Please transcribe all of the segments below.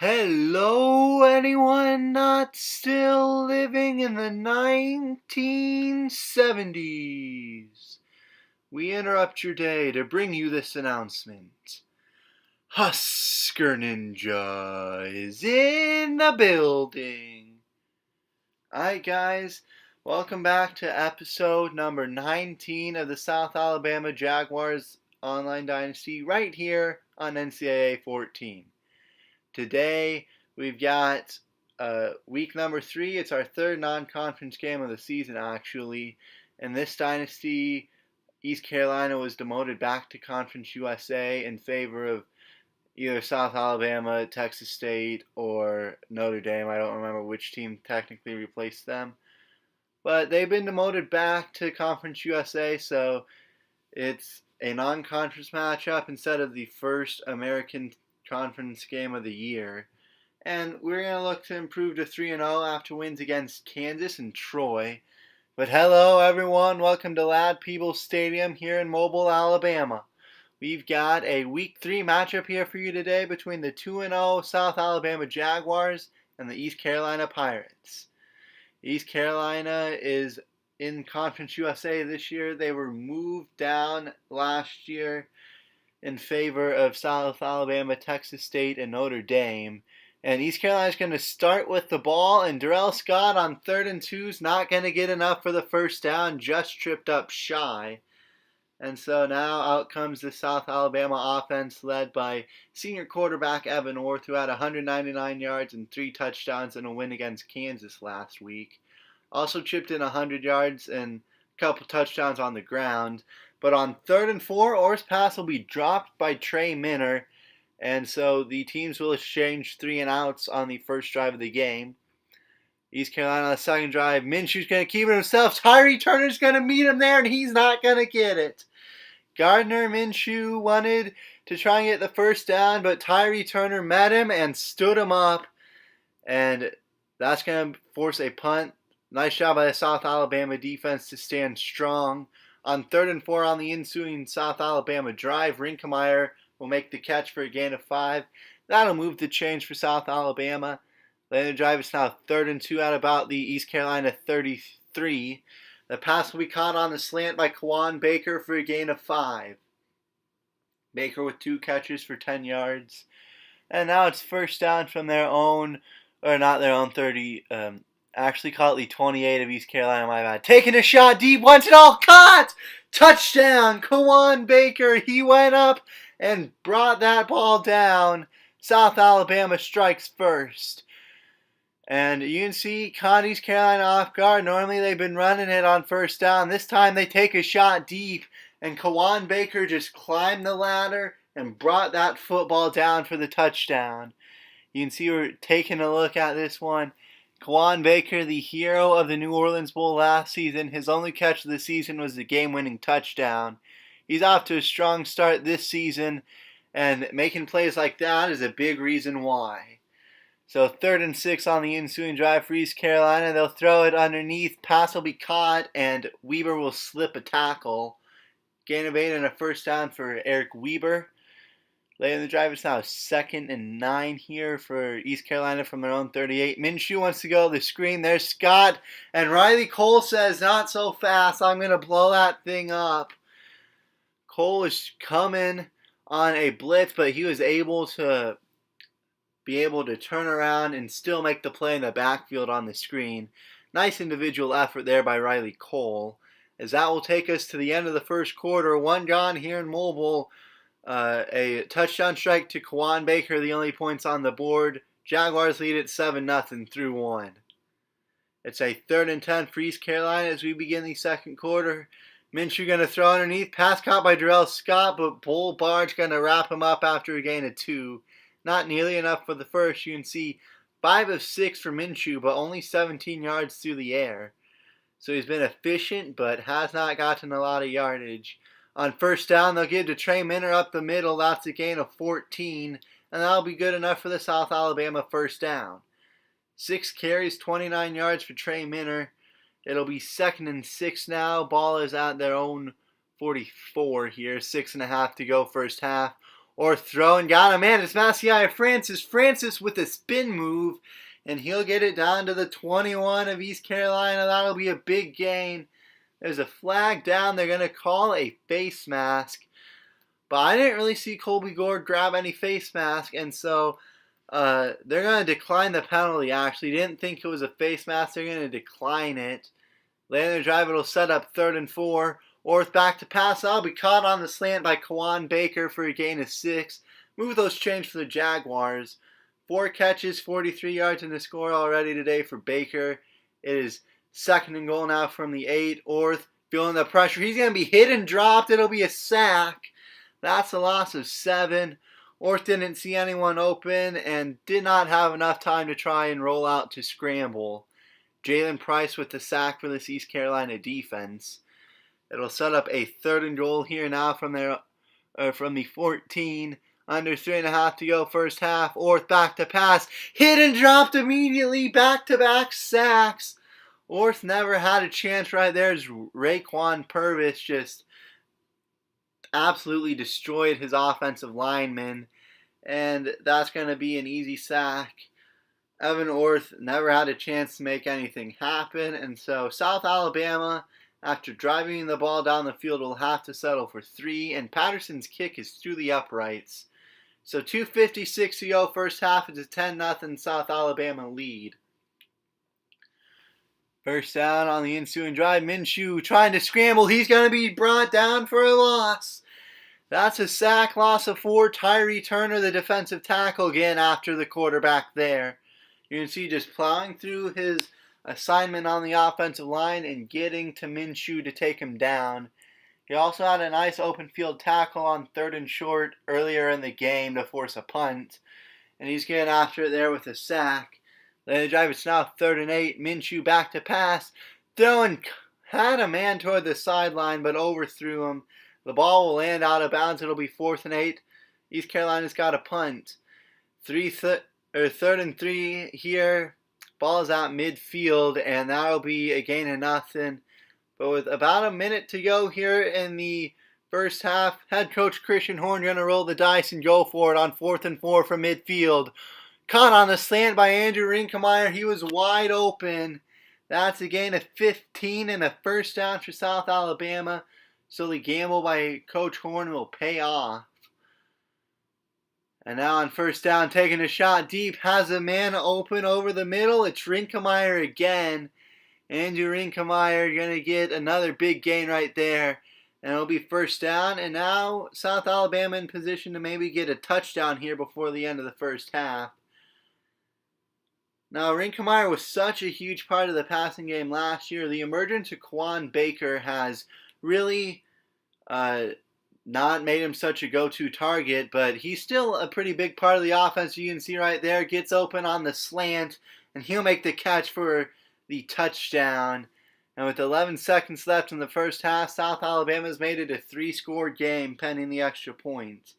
Hello, anyone not still living in the 1970s? We interrupt your day to bring you this announcement. Husker Ninja is in the building. Alright, guys, welcome back to episode number 19 of the South Alabama Jaguars Online Dynasty right here on NCAA 14. Today, we've got week number 3. It's our third non-conference game of the season, actually. In this dynasty, East Carolina was demoted back to Conference USA in favor of either South Alabama, Texas State, or Notre Dame. I don't remember which team technically replaced them. But they've been demoted back to Conference USA, so it's a non-conference matchup instead of the first American Conference game of the year. And we're going to look to improve to 3-0 after wins against Kansas and Troy. But hello, everyone. Welcome to Ladd-Peebles Stadium here in Mobile, Alabama. We've got a Week 3 matchup here for you today between the 2-0 South Alabama Jaguars and the East Carolina Pirates. East Carolina is in Conference USA this year. They were moved down last year in favor of South Alabama, Texas State, and Notre Dame. And East Carolina is going to start with the ball, and Darrell Scott on 3rd and 2 is not going to get enough for the first down, just tripped up shy. And so now out comes the South Alabama offense led by senior quarterback Evan Orth, who had 199 yards and 3 touchdowns in a win against Kansas last week. Also chipped in 100 yards and a couple touchdowns on the ground. But on 3rd and 4, Orth's pass will be dropped by Trey Minner. And so the teams will exchange 3 and outs on the first drive of the game. East Carolina on the second drive. Minshew's going to keep it himself. Tyree Turner's going to meet him there, and he's not going to get it. Gardner Minshew wanted to try and get the first down, but Tyree Turner met him and stood him up. And that's going to force a punt. Nice job by the South Alabama defense to stand strong. On 3rd and 4 on the ensuing South Alabama drive, Rinkemeyer will make the catch for a gain of 5. That'll move the change for South Alabama. Later the drive is now 3rd and 2 at about the East Carolina 33. The pass will be caught on the slant by Kawan Baker for a gain of 5. Baker with 2 catches for 10 yards. And now it's first down from their own, or not their own 30, actually call it the 28 of East Carolina, my bad. Taking a shot deep, once and all, caught! Touchdown, Kawan Baker. He went up and brought that ball down. South Alabama strikes first. And you can see caught East Carolina off guard. Normally they've been running it on first down. This time they take a shot deep, and Kawan Baker just climbed the ladder and brought that football down for the touchdown. You can see we're taking a look at this one. Kawan Baker, the hero of the New Orleans Bowl last season, his only catch of the season was the game-winning touchdown. He's off to a strong start this season, and making plays like that is a big reason why. So 3rd and 6 on the ensuing drive for East Carolina. They'll throw it underneath. Pass will be caught, and Weber will slip a tackle. Gain of 8 and a first down for Eric Weber. Later in the drive, it's now 2nd and 9 here for East Carolina from their own 38. Minshew wants to go to the screen. There's Scott. And Riley Cole says, not so fast. I'm going to blow that thing up. Cole was coming on a blitz, but he was able to turn around and still make the play in the backfield on the screen. Nice individual effort there by Riley Cole. As that will take us to the end of the first quarter. 1 gone here in Mobile. A touchdown strike to Kawan Baker, the only points on the board. Jaguars lead at 7-0 through 1. It's a 3rd and 10 for East Carolina as we begin the second quarter. Minshew going to throw underneath. Pass caught by Darrell Scott, but Bull Bard's going to wrap him up after a gain of 2. Not nearly enough for the first. You can see 5 of 6 for Minshew, but only 17 yards through the air. So he's been efficient, but has not gotten a lot of yardage. On first down, they'll give to Trey Minner up the middle. That's a gain of 14, and that'll be good enough for the South Alabama first down. 6 carries, 29 yards for Trey Minner. It'll be 2nd and 6 now. Ball is at their own 44 here. 6.5 to go first half. Or throwing, got him, man. It's Masiai Francis. Francis with a spin move. And he'll get it down to the 21 of East Carolina. That'll be a big gain. There's a flag down. They're going to call a face mask. But I didn't really see Colby Gord grab any face mask. And so they're going to decline the penalty, actually. Didn't think it was a face mask. They're going to decline it. Later in the drive, it'll set up 3rd and 4. Orth back to pass. That'll be caught on the slant by Kawan Baker for a gain of 6. Move those chains for the Jaguars. 4 catches, 43 yards in the score already today for Baker. It is 2nd and goal now from the 8. Orth feeling the pressure. He's going to be hit and dropped. It'll be a sack. That's a loss of 7. Orth didn't see anyone open and did not have enough time to try and roll out to scramble. Jalen Price with the sack for this East Carolina defense. It'll set up a 3rd and goal here now from the 14. Under 3.5 to go first half. Orth back to pass. Hit and dropped immediately. Back-to-back sacks. Orth never had a chance right there as Raekwon Purvis just absolutely destroyed his offensive lineman. And that's going to be an easy sack. Evan Orth never had a chance to make anything happen. And so South Alabama, after driving the ball down the field, will have to settle for 3. And Patterson's kick is through the uprights. So 2:56 to go first half. It's a 10-0 South Alabama lead. First down on the ensuing drive. Minshew trying to scramble. He's going to be brought down for a loss. That's a sack, loss of 4. Tyree Turner, the defensive tackle, again after the quarterback there. You can see just plowing through his assignment on the offensive line and getting to Minshew to take him down. He also had a nice open field tackle on 3rd and short earlier in the game to force a punt. And he's getting after it there with a sack. Then the drive, it's now 3rd and 8. Minshew back to pass. Throwing, had a man toward the sideline but overthrew him. The ball will land out of bounds. It'll be 4th and 8. East Carolina's got a punt. 3rd and 3 here. Ball's out midfield, and that'll be a gain of nothing. But with about a minute to go here in the first half, head coach Christian Horn going to roll the dice and go for it on 4th and 4 from midfield. Caught on the slant by Andrew Rinkemeyer. He was wide open. That's a gain of 15 and a first down for South Alabama. So the gamble by Coach Horn will pay off. And now on first down, taking a shot deep, has a man open over the middle. It's Rinkemeyer again. Andrew Rinkemeyer going to get another big gain right there. And it'll be first down. And now South Alabama in position to maybe get a touchdown here before the end of the first half. Now, Rinkemeyer was such a huge part of the passing game last year. The emergence of Kawan Baker has really not made him such a go-to target, but he's still a pretty big part of the offense. You can see right there, gets open on the slant, and he'll make the catch for the touchdown. And with 11 seconds left in the first half, South Alabama's made it a 3-score game pending the extra point.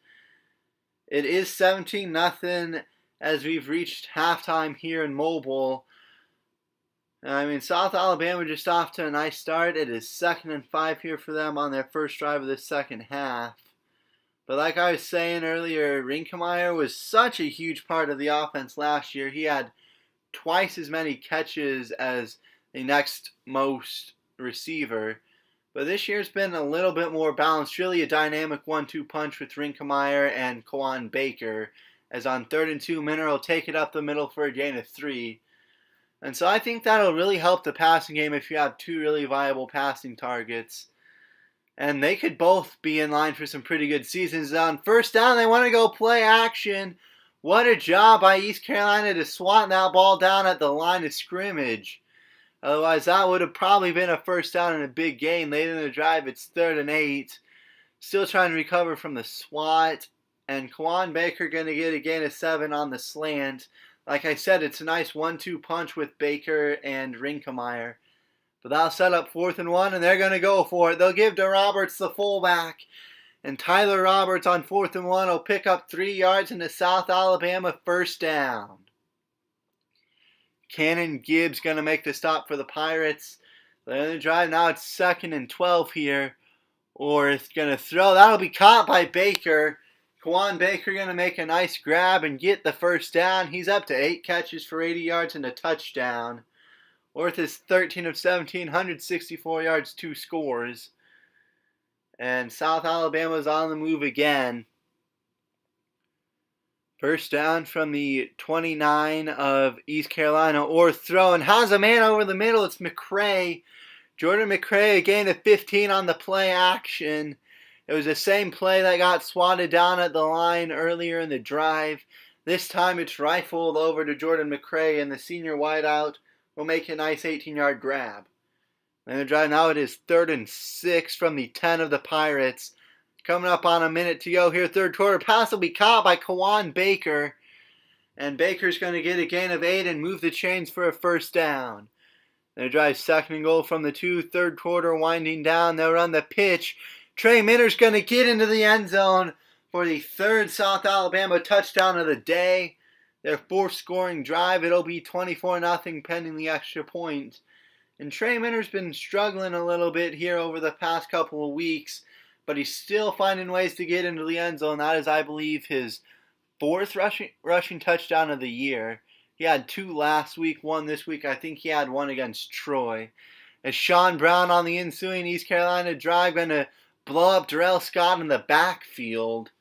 It is 17-0 as we've reached halftime here in Mobile. I mean, South Alabama just off to a nice start. It is 2nd and 5 here for them on their first drive of the second half. But like I was saying earlier, Rinkemeyer was such a huge part of the offense last year. He had twice as many catches as the next most receiver. But this year's been a little bit more balanced. Really a dynamic 1-2 punch with Rinkemeyer and Kawan Baker. As on 3rd and 2, Minner will take it up the middle for a gain of 3. And so I think that'll really help the passing game if you have 2 really viable passing targets. And they could both be in line for some pretty good seasons. On first down, they want to go play action. What a job by East Carolina to swat that ball down at the line of scrimmage. Otherwise, that would have probably been a first down in a big game. Late in the drive, it's 3rd and 8. Still trying to recover from the swat. And Kawan Baker going to get a gain of 7 on the slant. Like I said, it's a nice 1-2 punch with Baker and Rinkemeyer. But that'll set up 4th and 1, and they're going to go for it. They'll give to Roberts the fullback. And Tyler Roberts on 4th and 1 will pick up 3 yards in the South Alabama first down. Cannon Gibbs going to make the stop for the Pirates. They're in the drive. Now it's 2nd and 12 here. Or it's going to throw. That'll be caught by Baker. Kawan Baker going to make a nice grab and get the first down. He's up to 8 catches for 80 yards and a touchdown. Orth is 13 of 17, 164 yards, 2 scores. And South Alabama is on the move again. First down from the 29 of East Carolina. Orth throwing, has a man over the middle. It's McCray. Jordan McCray, a gain of 15 on the play action. It was the same play that got swatted down at the line earlier in the drive. This time it's rifled over to Jordan McCray, and the senior wideout will make a nice 18-yard grab. And the drive now, it is 3rd and 6 from the 10 of the Pirates. Coming up on a minute to go here, third quarter. Pass will be caught by Kawan Baker. And Baker's going to get a gain of 8 and move the chains for a first down. They drive 2nd and goal from the 2. Third quarter winding down. They'll run the pitch. Trey Minter's going to get into the end zone for the 3rd South Alabama touchdown of the day. Their 4th scoring drive. It'll be 24-0 pending the extra point. And Trey Minter's been struggling a little bit here over the past couple of weeks, but he's still finding ways to get into the end zone. That is, I believe, his 4th rushing touchdown of the year. He had 2 last week, 1 this week. I think he had 1 against Troy. As Sean Brown on the ensuing East Carolina drive going to blow up Darrell Scott in the backfield.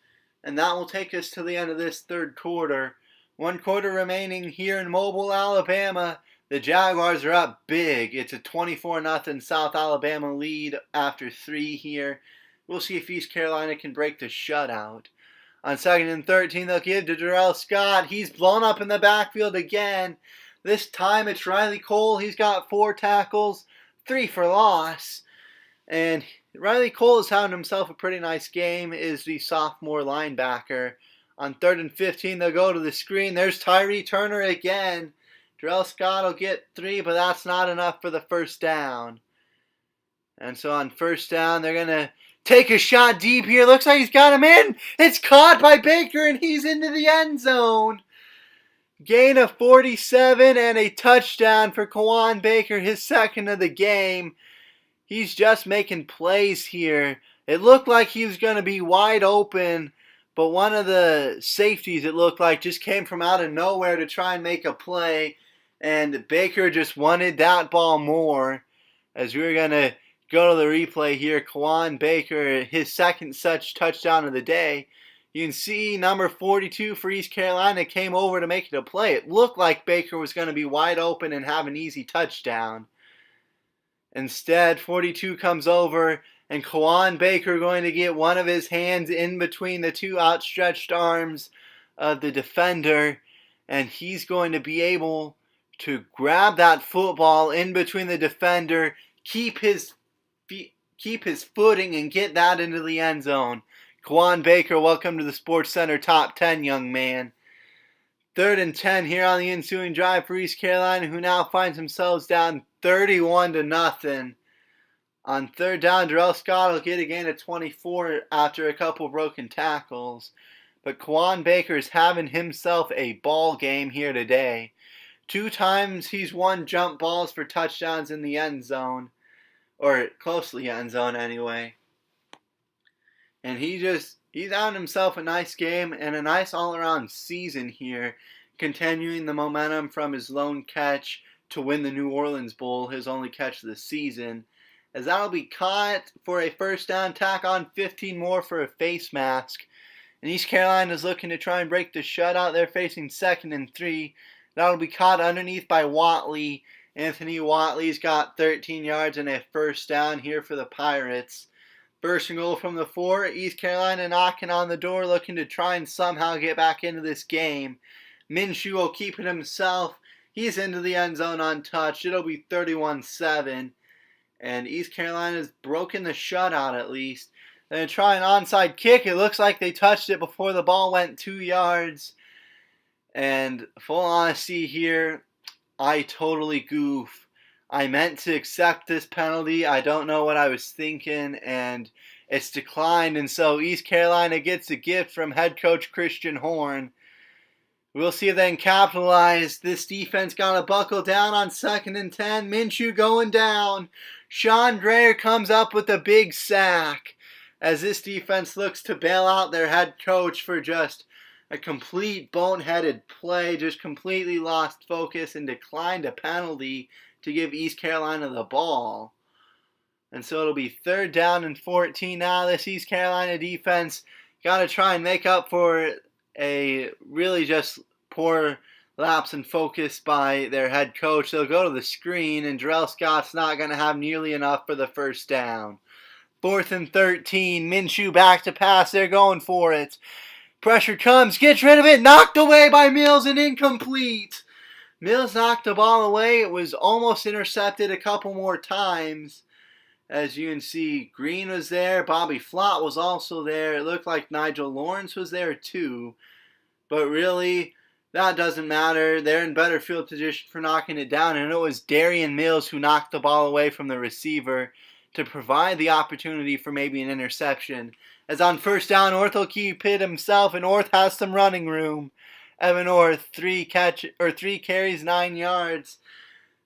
And that will take us to the end of this third quarter. 1 quarter remaining here in Mobile, Alabama. The Jaguars are up big. It's a 24-0 South Alabama lead after 3 here. We'll see if East Carolina can break the shutout. On 2nd and 13, they'll give to Darrell Scott. He's blown up in the backfield again. This time it's Riley Cole. He's got 4 tackles, 3 for loss. And Riley Cole has having himself a pretty nice game, is the sophomore linebacker. On 3rd and 15, they'll go to the screen. There's Tyree Turner again. Darrell Scott will get 3, but that's not enough for the first down. And so on first down, they're going to take a shot deep here. Looks like he's got him in. It's caught by Baker, and he's into the end zone. Gain of 47 and a touchdown for Kawan Baker, his 2nd of the game. He's just making plays here. It looked like he was going to be wide open, but one of the safeties, it looked like, just came from out of nowhere to try and make a play. And Baker just wanted that ball more. As we're going to go to the replay here, Kawan Baker, his 2nd such touchdown of the day. You can see number 42 for East Carolina came over to make it a play. It looked like Baker was going to be wide open and have an easy touchdown. Instead, 42 comes over, and Kawan Baker going to get one of his hands in between the 2 outstretched arms of the defender, and he's going to be able to grab that football in between the defender, keep his footing, and get that into the end zone. Kawan Baker, welcome to the Sports Center Top 10, young man. 3rd and 10 here on the ensuing drive for East Carolina, who now finds themselves down 31-0. On 3rd down, Darrell Scott will get a gain of 24 after a couple broken tackles. But Kawan Baker's having himself a ball game here today. 2 times he's won jump balls for touchdowns in the end zone. Or close to the end zone anyway. And he's having himself a nice game and a nice all-around season here, continuing the momentum from his lone catch to win the New Orleans Bowl, his only catch of the season. As that'll be caught for a first down, tack on 15 more for a face mask. And East Carolina is looking to try and break the shutout. They're facing 2nd and 3. That'll be caught underneath by Watley. Anthony Watley's got 13 yards and a first down here for the Pirates. First and goal from the 4. East Carolina knocking on the door, looking to try and somehow get back into this game. Minshew will keep it himself. He's into the end zone untouched. It'll be 31-7. And East Carolina's broken the shutout at least. They're going to try an onside kick. It looks like they touched it before the ball went 2 yards. And full honesty here, I totally goof. I meant to accept this penalty. I don't know what I was thinking, and it's declined. And so East Carolina gets a gift from head coach Christian Horn. We'll see if they can capitalize. This defense got to buckle down on 2nd and 10. Minshew going down. Sean Dreyer comes up with a big sack. as this defense looks to bail out their head coach for just a complete boneheaded play, just completely lost focus and declined a penalty to give East Carolina the ball. And so it'll be 3rd down and 14 now. This East Carolina defense got to try and make up for a really just poor lapse in focus by their head coach. They'll go to the screen, and Jarrell Scott's not going to have nearly enough for the first down. 4th and 13, Minshew back to pass. They're going for it. Pressure comes, gets rid of it, knocked away by Mills and incomplete. Mills knocked the ball away. It was almost intercepted a couple more times. As you can see, Green was there. Bobby Flott was also there. It looked like Nigel Lawrence was there too. But really, that doesn't matter. They're in better field position for knocking it down. And it was Darian Mills who knocked the ball away from the receiver to provide the opportunity for maybe an interception. As on first down, Orth will keep it himself, and Orth has some running room. Evan Orth, 3 carries, 9 yards.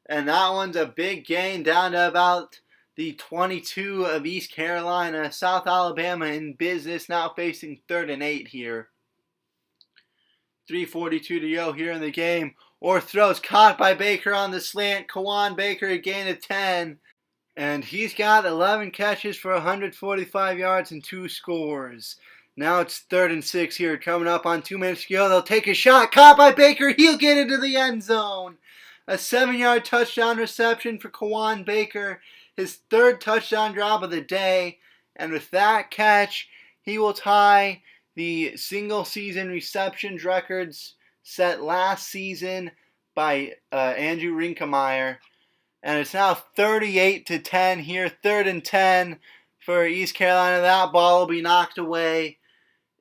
And that one's a big gain down to about the 22 of East Carolina. South Alabama in business, now facing 3rd and 8 here. 3:42 to go here in the game. Orth throws, caught by Baker on the slant. Kawan Baker, a gain of 10. And he's got 11 catches for 145 yards and 2 scores. Now it's 3rd and 6 here, coming up on 2 minutes to go. They'll take a shot, caught by Baker. He'll get into the end zone. A 7-yard touchdown reception for Kawan Baker, his 3rd touchdown drop of the day. And with that catch, he will tie the single-season receptions records set last season by Andrew Rinkemeyer. And it's now 38-10 here, 3rd and 10 for East Carolina. That ball will be knocked away.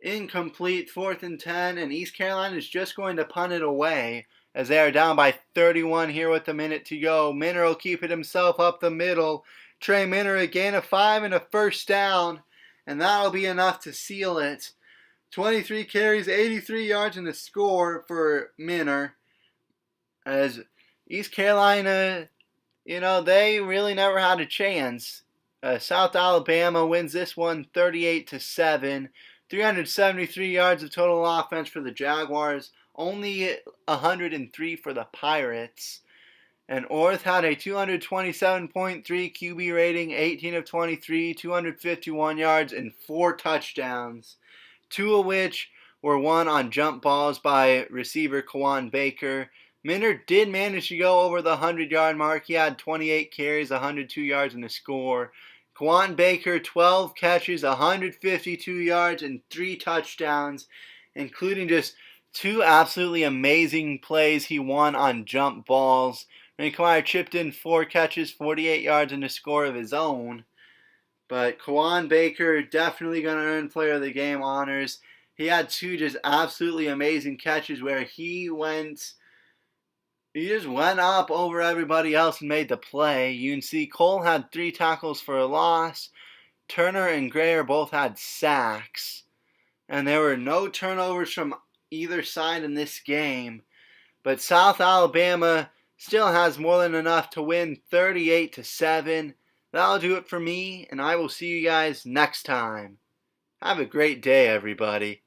Incomplete, 4th and 10. And East Carolina is just going to punt it away as they are down by 31 here with a minute to go. Minner will keep it himself up the middle. Trey Minner, a gain of 5 and a first down. And that'll be enough to seal it. 23 carries, 83 yards and a score for Minner. As East Carolina, they really never had a chance. South Alabama wins this one 38-7. 373 yards of total offense for the Jaguars. Only 103 for the Pirates. And Orth had a 227.3 QB rating, 18 of 23, 251 yards, and 4 touchdowns. 2 of which were won on jump balls by receiver Kawan Baker. Minner did manage to go over the 100-yard mark. He had 28 carries, 102 yards, and a score. Kawan Baker, 12 catches, 152 yards, and 3 touchdowns, including just 2 absolutely amazing plays he won on jump balls. Rinkemeyer chipped in 4 catches, 48 yards, and a score of his own. But Kawan Baker definitely going to earn Player of the Game honors. He had 2 just absolutely amazing catches where he just went up over everybody else and made the play. You can see Cole had 3 tackles for a loss. Turner and Grayer both had sacks. And there were no turnovers from either side in this game. But South Alabama still has more than enough to win 38-7. That'll do it for me, and I will see you guys next time. Have a great day, everybody.